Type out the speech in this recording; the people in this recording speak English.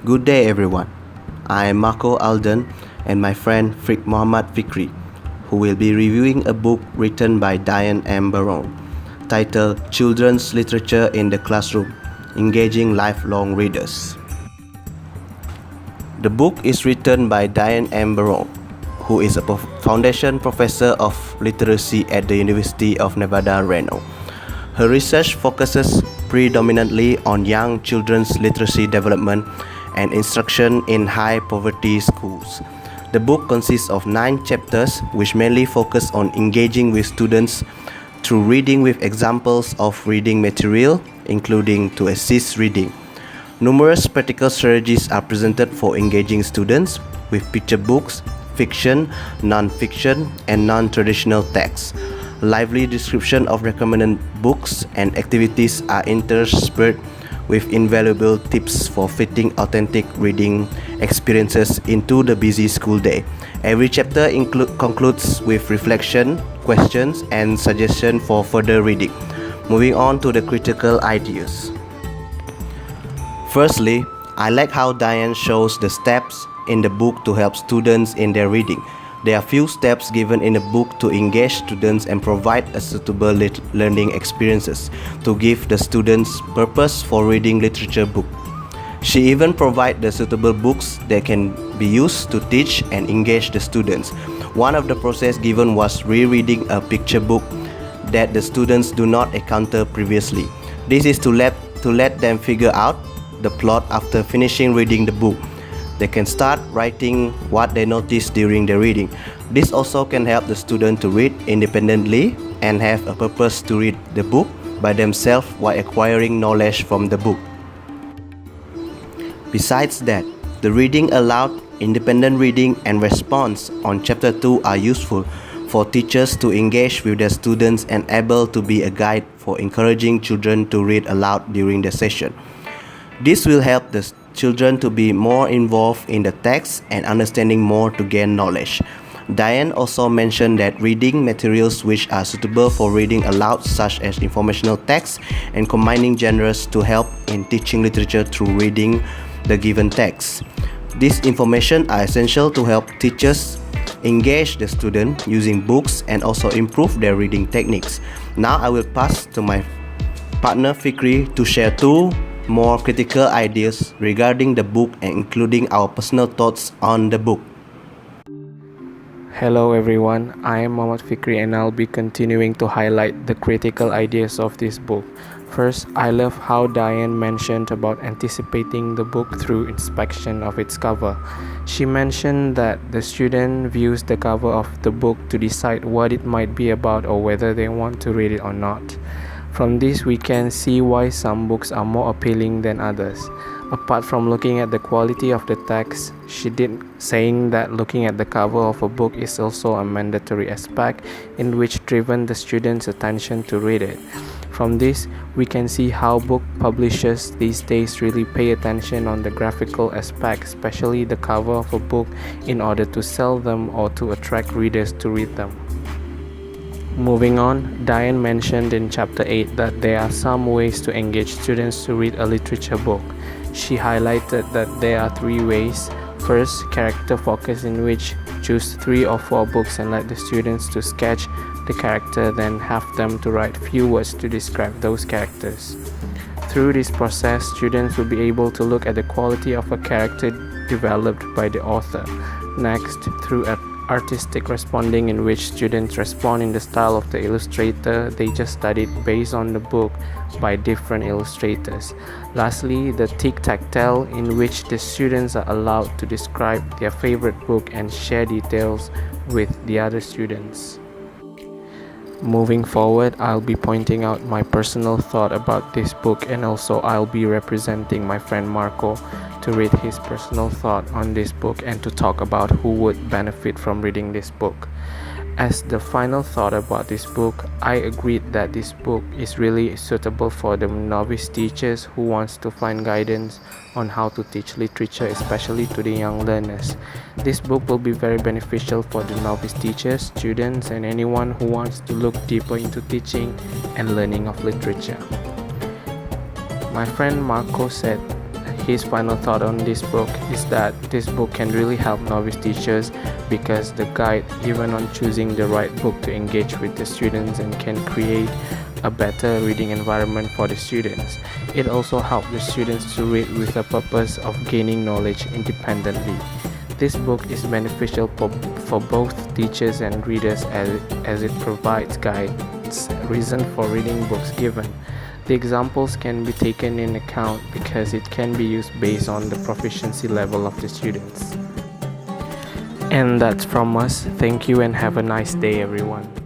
Good day everyone. I am Marco Alden and my friend Muhammad Fikri, who will be reviewing a book written by Diane M.Barone titled Children's Literature in the Classroom, Engaging Lifelong Readers. The book is written by Diane M.Barone, who is a foundation professor of literacy at the University of Nevada, Reno. Her research focuses predominantly on young children's literacy development and instruction in high-poverty schools. The book consists of 9 chapters which mainly focus on engaging with students through reading with examples of reading material, including to assist reading. Numerous practical strategies are presented for engaging students with picture books, fiction, non-fiction, and non-traditional texts. Lively description of recommended books and activities are interspersed with invaluable tips for fitting authentic reading experiences into the busy school day. Every chapter concludes with reflection, questions, and suggestions for further reading. Moving on to the critical ideas. Firstly, I like how Diane shows the steps in the book to help students in their reading. There are few steps given in the book to engage students and provide a suitable learning experiences to give the students purpose for reading literature book. She even provides the suitable books that can be used to teach and engage the students. One of the process given was rereading a picture book that the students do not encounter previously. This is to let them figure out the plot after finishing reading the book. They can start writing what they noticed during the reading. This also can help the student to read independently and have a purpose to read the book by themselves while acquiring knowledge from the book. Besides that, the reading aloud, independent reading, and response on chapter 2 are useful for teachers to engage with their students and able to be a guide for encouraging children to read aloud during the session. This will help the children to be more involved in the text and understanding more to gain knowledge. Diane also mentioned that reading materials which are suitable for reading aloud, such as informational text, and combining genres to help in teaching literature through reading the given text. These information are essential to help teachers engage the student using books and also improve their reading techniques. Now I will pass to my partner Fikri to share 2 more critical ideas regarding the book and including our personal thoughts on the book. Hello everyone, I am Muhammad Fikri and I'll be continuing to highlight the critical ideas of this book. First, I love how Diane mentioned about anticipating the book through inspection of its cover. She mentioned that the student views the cover of the book to decide what it might be about or whether they want to read it or not. From this, we can see why some books are more appealing than others. Apart from looking at the quality of the text, she did saying that looking at the cover of a book is also a mandatory aspect in which driven the student's attention to read it. From this, we can see how book publishers these days really pay attention on the graphical aspect, especially the cover of a book, in order to sell them or to attract readers to read them. Moving on, Diane mentioned in chapter 8 that there are some ways to engage students to read a literature book. She highlighted that there are 3 ways. First, character focus, in which choose 3 or 4 books and let the students to sketch the character, then have them to write few words to describe those characters. Through this process, students will be able to look at the quality of a character developed by the author. Next, through artistic responding, in which students respond in the style of the illustrator they just studied based on the book by different illustrators. Lastly, the tic-tac-toe, in which the students are allowed to describe their favorite book and share details with the other students. Moving forward, I'll be pointing out my personal thought about this book, and also I'll be representing my friend Marco to read his personal thought on this book and to talk about who would benefit from reading this book. As the final thought about this book, I agreed that this book is really suitable for the novice teachers who wants to find guidance on how to teach literature, especially to the young learners. This book will be very beneficial for the novice teachers, students, and anyone who wants to look deeper into teaching and learning of literature. My friend Marco said His final thought on this book is that this book can really help novice teachers because the guide even on choosing the right book to engage with the students and can create a better reading environment for the students. It also helps the students to read with a purpose of gaining knowledge independently. This book is beneficial for both teachers and readers as it provides guides reason for reading books given. The examples can be taken in account because it can be used based on the proficiency level of the students. And that's from us. Thank you and have a nice day, everyone.